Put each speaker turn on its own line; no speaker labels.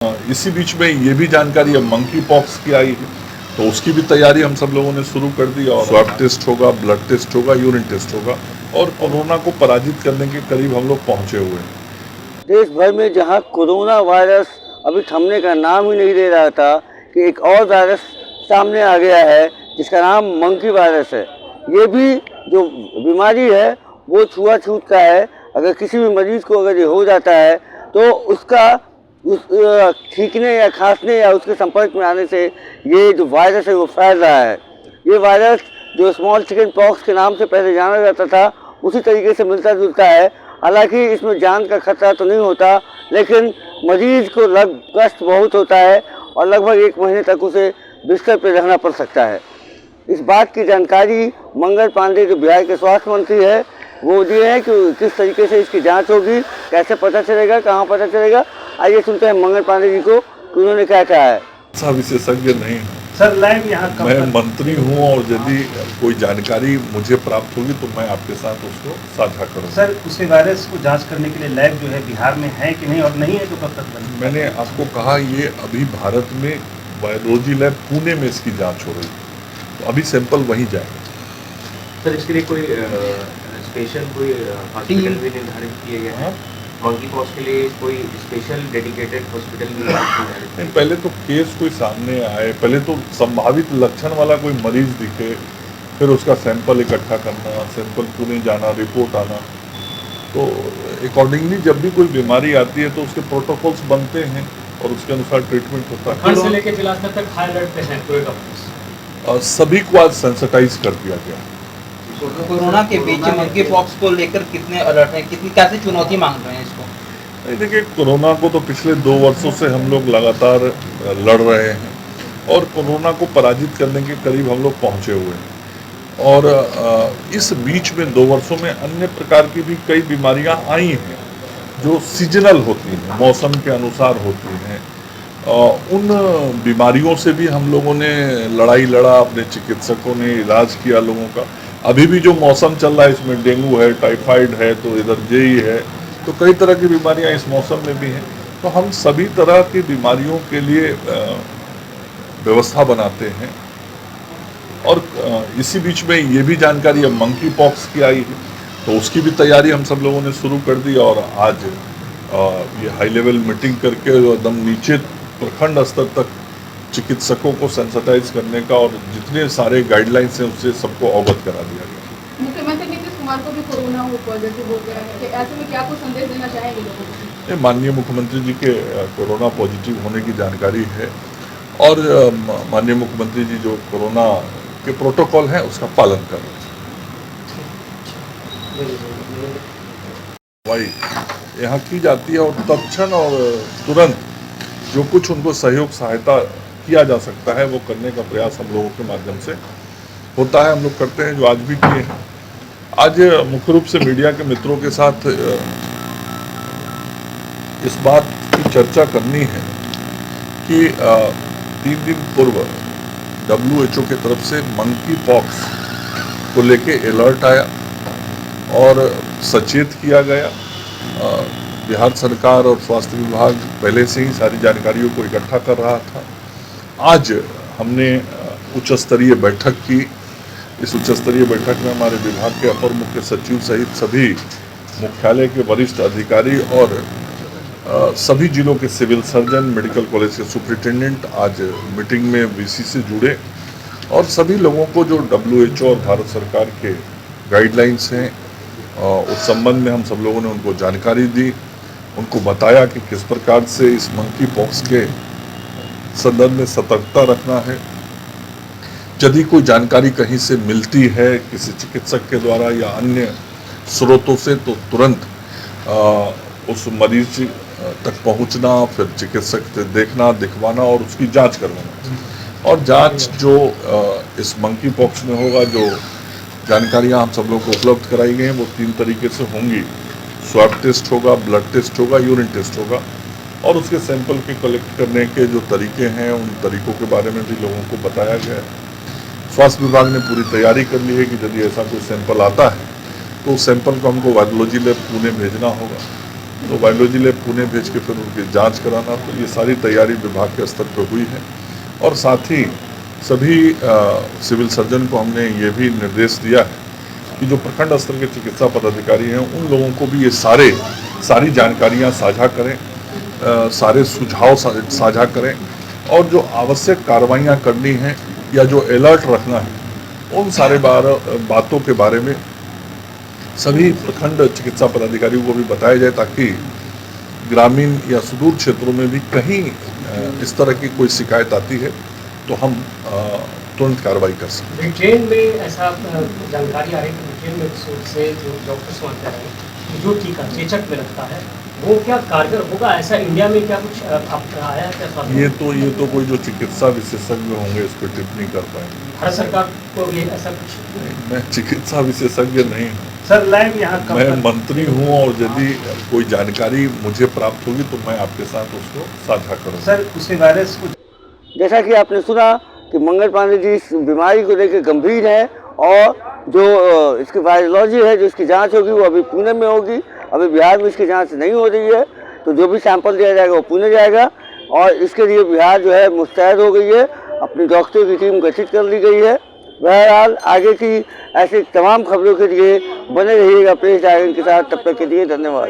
इसी बीच में ये भी जानकारी अब मंकी पॉक्स की आई है, तो उसकी भी तैयारी हम सब लोगों ने शुरू कर दी और स्वैब टेस्ट होगा, ब्लड टेस्ट होगा, यूरिन टेस्ट होगा और कोरोना को पराजित करने के करीब हम लोग पहुंचे हुए हैं।
देश भर में जहां कोरोना वायरस अभी थमने का नाम ही नहीं ले रहा था कि एक और वायरस सामने आ गया है जिसका नाम मंकी वायरस है। ये भी जो बीमारी है वो छुआछूत का है। अगर किसी भी मरीज को अगर ये हो जाता है तो उसका उस छींकने या खांसने या उसके संपर्क में आने से ये जो वायरस है वो फैल रहा है। ये वायरस जो स्मॉल चिकन पॉक्स के नाम से पहले जाना जाता था उसी तरीके से मिलता जुलता है। हालांकि इसमें जान का खतरा तो नहीं होता, लेकिन मरीज को कष्ट बहुत होता है और लगभग 1 महीने तक उसे बिस्तर पर रहना पड़ सकता है। इस बात की जानकारी मंगल पांडे जो बिहार के स्वास्थ्य मंत्री है वो दिए हैं कि किस तरीके से इसकी जांच होगी, कैसे पता चलेगा, कहाँ पता चलेगा। आइए सुनते हैं मंगल पांडे जी को कि उन्होंने क्या कहा है।
ऐसा विशेषज्ञ नहीं हूँ
सर, लाइव यहाँ
मैं मंत्री हूँ और यदि कोई जानकारी मुझे प्राप्त होगी तो मैं आपके साथ उसको साझा करूँगा।
सर, उसे वायरस को जांच करने के लिए लैब जो है बिहार में है कि नहीं, और नहीं है तो कब तक बनेगी?
मैंने आपको कहा ये अभी भारत में वायरोलॉजी लैब पुणे में इसकी जांच हो रही है, तो अभी सैंपल वहीं जाएगा।
सर, इसके लिए कोई स्पेशल कोई हॉस्पिटल भी निर्धारित किए गए हैं? मंकी पॉक्स के लिए कोई स्पेशल डेडिकेटेड हॉस्पिटल भी
नहीं, पहले तो केस कोई सामने आए, पहले तो संभावित लक्षण वाला कोई मरीज दिखे, फिर उसका सैंपल इकट्ठा करना, सैंपल पुणे जाना, रिपोर्ट आना। तो अकॉर्डिंगली जब भी कोई बीमारी आती है तो उसके प्रोटोकॉल्स बनते हैं और उसके अनुसार ट्रीटमेंट होता है।
खंड से लेकर जिला स्तर तक हाई अलर्ट पे हैं पूरे का।
सभी को आज सेंसिटाइज कर दिया गया।
कोरोना के बीच मंकी पॉक्स को लेकर कितने अलर्ट हैं, कितनी कैसे चुनौती मांग रहे हैं इसको?
नहीं, देखिए, कोरोना को तो पिछले 2 वर्षों से हम लोग लगातार लड़ रहे हैं और कोरोना को पराजित करने के करीब हम लोग पहुंचे हुए हैं। और इस बीच में 2 वर्षों में अन्य प्रकार की भी कई बीमारियां आई हैं जो सीजनल होती हैं, मौसम के अनुसार होती हैं। उन बीमारियों से भी हम लोगों ने लड़ाई लड़ा, अपने चिकित्सकों ने इलाज किया लोगों का। अभी भी जो मौसम चल रहा है इसमें डेंगू है, टाइफाइड है, तो इधर जेई है, तो कई तरह की बीमारियां इस मौसम में भी हैं। तो हम सभी तरह की बीमारियों के लिए व्यवस्था बनाते हैं और इसी बीच में ये भी जानकारी अब मंकी पॉक्स की आई है, तो उसकी भी तैयारी हम सब लोगों ने शुरू कर दी और आज ये हाई लेवल मीटिंग करके एकदम नीचे प्रखंड स्तर तक चिकित्सकों को सेंसिटाइज करने का और जितने सारे गाइडलाइंस हैं उससे सबको अवगत करा दिया गया।
मुख्यमंत्री नीतीश कुमार को भी कोरोना पॉजिटिव हो गया है, ऐसे में क्या कुछ संदेश देना चाहेंगे लोगों को?
माननीय मुख्यमंत्री जी के कोरोना पॉजिटिव होने की जानकारी है और माननीय मुख्यमंत्री जी जो कोरोना के प्रोटोकॉल हैं उसका पालन कर रहे हैं। दवाई यहाँ की जाती है और तत्क्षण और तुरंत जो कुछ उनको सहयोग सहायता किया जा सकता है वो करने का प्रयास हम लोगों के माध्यम से होता है, हम लोग करते हैं, जो आज भी किए हैं। आज मुख्य रूप से मीडिया के मित्रों के साथ इस बात की चर्चा करनी है कि 3 दिन पूर्व WHO की तरफ से मंकी पॉक्स को लेके अलर्ट आया और सचेत किया गया। बिहार सरकार और स्वास्थ्य विभाग पहले से ही सारी जानकारियों को इकट्ठा कर रहा था। आज हमने उच्च स्तरीय बैठक की। इस उच्च स्तरीय बैठक में हमारे विभाग के अपर मुख्य सचिव सहित सभी मुख्यालय के वरिष्ठ अधिकारी और सभी जिलों के सिविल सर्जन, मेडिकल कॉलेज के सुपरिटेंडेंट आज मीटिंग में VC से जुड़े और सभी लोगों को जो WHO और भारत सरकार के गाइडलाइंस हैं उस संबंध में हम सब लोगों ने उनको जानकारी दी, उनको बताया कि किस प्रकार से इस मंकी पॉक्स के संदर्भ में सतर्कता रखना है। यदि कोई जानकारी कहीं से मिलती है किसी चिकित्सक के द्वारा या अन्य स्रोतों से तो तुरंत उस मरीज तक पहुंचना, फिर चिकित्सक से देखना, दिखवाना और उसकी जांच करवाना। और जांच जो इस मंकी पॉक्स में होगा, जो जानकारियां हम सब लोग को उपलब्ध कराई गई हैं वो 3 तरीके से होंगी। स्वैब टेस्ट होगा, ब्लड टेस्ट होगा, यूरिन टेस्ट होगा और उसके सैंपल के कलेक्ट करने के जो तरीके हैं उन तरीकों के बारे में भी लोगों को बताया गया है। स्वास्थ्य विभाग ने पूरी तैयारी कर ली है कि यदि ऐसा कोई सैंपल आता है तो उस सैंपल को हमको वायरोलॉजी लैब पुणे भेजना होगा तो वायरोलॉजी लैब पुणे भेज के फिर उनकी जांच कराना। तो ये सारी तैयारी विभाग के स्तर पर हुई है और साथ ही सभी सिविल सर्जन को हमने ये भी निर्देश दिया है कि जो प्रखंड स्तर के चिकित्सा पदाधिकारी हैं उन लोगों को भी ये सारी जानकारियां साझा करें, सारे सुझाव साझा करें और जो आवश्यक कार्रवाइयां करनी हैं या जो अलर्ट रखना है उन सारे बातों के बारे में सभी प्रखंड चिकित्सा पदाधिकारियों को भी बताया जाए, ताकि ग्रामीण या सुदूर क्षेत्रों में भी कहीं इस तरह की कोई शिकायत आती है तो हम तुरंत कार्रवाई कर सकें।
ब्रिटेन में ऐसा जानकारी आ रही है कि ब्रिटेन में सोच से जो डॉक्टर्स मानते हैं कि जो टीका चेचक में लगता है वो क्या कारगर होगा, ऐसा इंडिया में क्या कुछ आया है क्या?
ये तो कोई जो चिकित्सा विशेषज्ञ होंगे इस पर टिप्पणी कर पाएंगे।
भारत सरकार को भी ऐसा कुछ?
मैं चिकित्सा विशेषज्ञ नहीं हूँ
सर, लैब यहाँ कब
मैं मंत्री हूँ और यदि कोई जानकारी मुझे प्राप्त होगी तो मैं आपके साथ उसको साझा करूँगा।
सर उसे वायरस को
जैसा कि आपने सुना कि मंगल पांडे जी इस बीमारी को लेकर गंभीर है और जो इसकी वायरोलॉजी है, जो इसकी जांच होगी वो अभी पुणे में होगी। अभी बिहार में इसकी जांच नहीं हो रही है, तो जो भी सैंपल दिया जाएगा वो पुणे जाएगा और इसके लिए बिहार जो है मुस्तैद हो गई है, अपनी डॉक्टरों की टीम गठित कर ली गई है। बहरहाल आगे की ऐसी तमाम खबरों के लिए बने रहिएगा प्रेस जागरण के साथ। तब तक के लिए धन्यवाद।